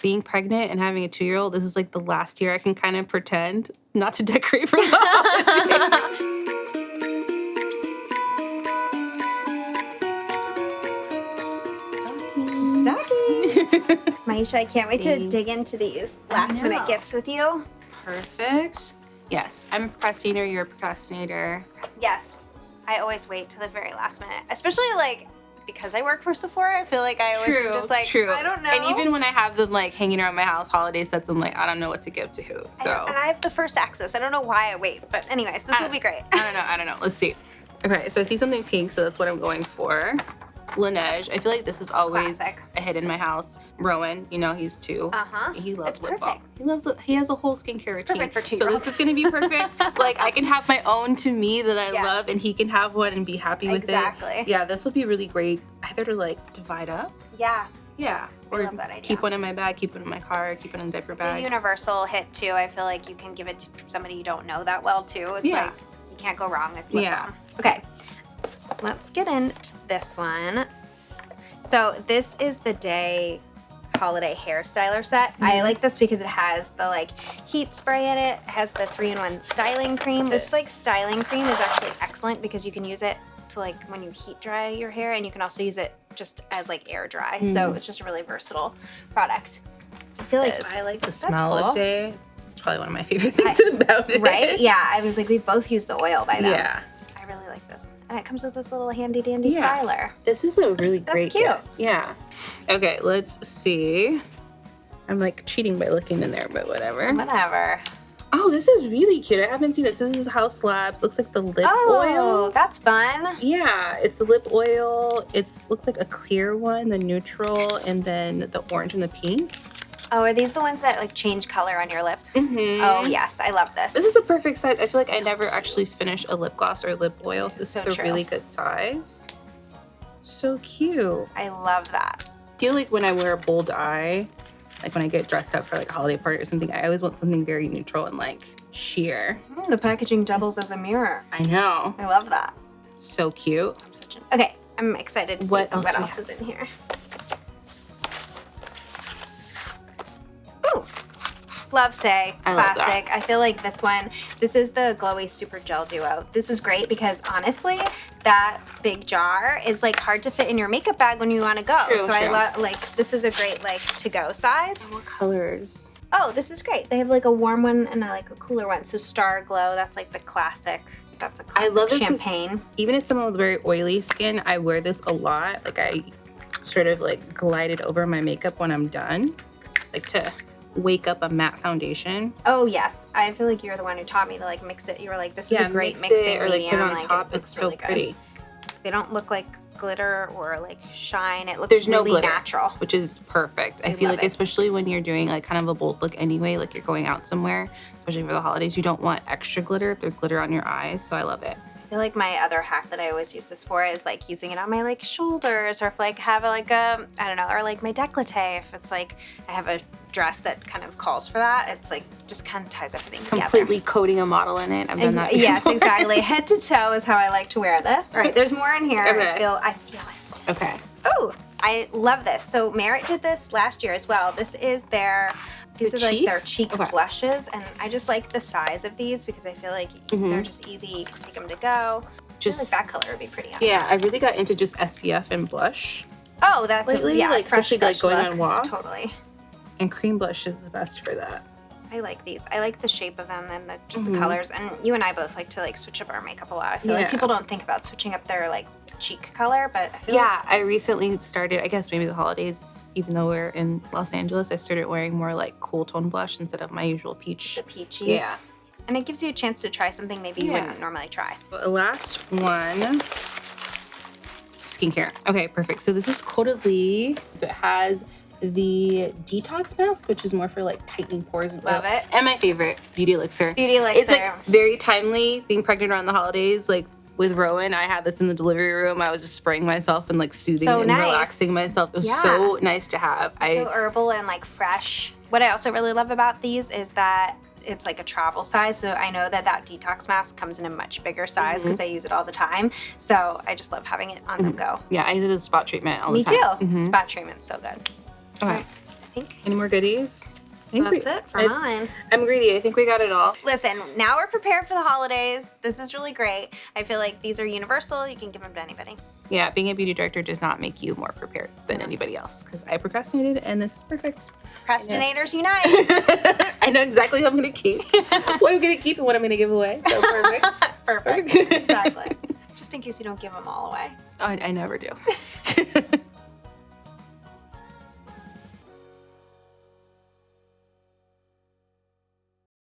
being pregnant and having a 2-year-old, this is like the last year I can kind of pretend not to decorate for the holidays. Myiesha, I can't wait to dig into these last minute gifts with you. Perfect. Yes, I'm a procrastinator, you're a procrastinator. Yes, I always wait to the very last minute, especially like because I work for Sephora. I feel like I always am just like, I don't know. And even when I have them like hanging around my house, holiday sets, I'm like, I don't know what to give to who. So and I have the first access. I don't know why I wait, but anyways, this will be great. I don't know. Let's see. Okay, so I see something pink, so that's what I'm going for. LANEIGE. I feel like this is always a hit in my house. Rowan, you know, he's 2. He loves lip balm. He has a whole skincare routine. Perfect for 2-year-olds. So this is going to be perfect. Like I can have my own to me that I love, and he can have one and be happy with it. Exactly. Yeah, this will be really great. Either to like divide up. Yeah. Yeah. Or I love that idea. keep one in my bag, keep it in my car, keep it in the diaper bag. It's a universal hit too. I feel like you can give it to somebody you don't know that well too. It's like you can't go wrong. It's lip balm. Okay. Let's get into this one. So this is the Day Holiday hair styler set. I like this because it has the like heat spray in it. It has the 3-in-1 styling cream. This like styling cream is actually excellent because you can use it to like when you heat dry your hair, and you can also use it just as like air dry. So it's just a really versatile product. I feel like I like the smell of Day. It's probably one of my favorite things about it. Right? Yeah, I was like, we both used the oil by then. Yeah. I really like this. And it comes with this little handy dandy styler. This is a really great cute. gift. Yeah. Okay, let's see. I'm like cheating by looking in there, but whatever. Whatever. Oh, this is really cute. I haven't seen this. This is HAUS Labs. Looks like the lip oil. That's fun. Yeah, it's the lip oil. It's looks like a clear one, the neutral, and then the orange and the pink. Oh, are these the ones that like change color on your lip? Oh yes, I love this. This is a perfect size. I feel like I never actually finish a lip gloss or lip oil, so this is a really good size. So cute. I love that. I feel like when I wear a bold eye, like when I get dressed up for like a holiday party or something, I always want something very neutral and like sheer. The packaging doubles as a mirror. I know. I love that. So cute. Okay, I'm excited to see what else is in here. Ooh, love Saie, classic. I feel like this is the Glowy Super Gel Duo. This is great because honestly, that big jar is like hard to fit in your makeup bag when you want to go. I love like this is a great like to go size. What colors? Oh, this is great. They have like a warm one and like a cooler one. So Star Glow, that's like the classic. That's a classic. I love this champagne. Even as someone with very oily skin, I wear this a lot. Like I sort of like glide it over my makeup when I'm done, like to wake up a matte foundation. Oh yes, I feel like you're the one who taught me to like mix it. You were like, this is a great mixing or like put it on top. It's so pretty. They don't look like glitter or like shine. It looks really natural, which is perfect. I feel like especially when you're doing like kind of a bold look anyway, like you're going out somewhere, especially for the holidays, you don't want extra glitter if there's glitter on your eyes. So I love it. I feel like my other hack that I always use this for is like using it on my like shoulders, or if like have like a, I don't know, or like my décolleté. If it's like I have a dress that kind of calls for that, it's like just kind of ties everything together. Completely coating a model in it. I've done that before. Yes, exactly. Head to toe is how I like to wear this. All right, there's more in here. Okay. I feel it. Okay. Oh, I love this. So Merit did this last year as well. This is these are like their cheek blushes, and I just like the size of these because I feel like they're just easy. You can take them to go. Just like that color would be pretty. Yeah, I really got into just SPF and blush. Oh, that's lately, like fresh like going look. on walks. Totally. And cream blush is the best for that. I like these. I like the shape of them and just the colors. And you and I both like to like switch up our makeup a lot. I feel like people don't think about switching up their like cheek color, but I feel like I recently started, I guess maybe the holidays, even though we're in Los Angeles, I started wearing more like cool tone blush instead of my usual peach. The peaches. Yeah. And it gives you a chance to try something maybe you wouldn't normally try. The last one, skincare. Okay, perfect. So this is Caudalie. So it has the detox mask, which is more for like tightening pores and love it. And my favorite, Beauty Elixir. Beauty Elixir. It's like very timely, being pregnant around the holidays. Like with Rowan, I had this in the delivery room. I was just spraying myself and like soothing and relaxing myself. It was so nice to have. So herbal and like fresh. What I also really love about these is that it's like a travel size, so I know that detox mask comes in a much bigger size because I use it all the time. So I just love having it on the go. Yeah, I use it as spot treatment all the Me time. too. Spot treatment's so good. Okay. think. Any more goodies? That's it for mine. I'm greedy. I think we got it all. Listen, now we're prepared for the holidays. This is really great. I feel like these are universal. You can give them to anybody. Yeah, being a beauty director does not make you more prepared than anybody else because I procrastinated and this is perfect. Procrastinators unite. I know exactly who I'm going to keep, what I'm going to keep and what I'm going to give away. So perfect. Perfect. Exactly. Just in case you don't give them all away. I never do.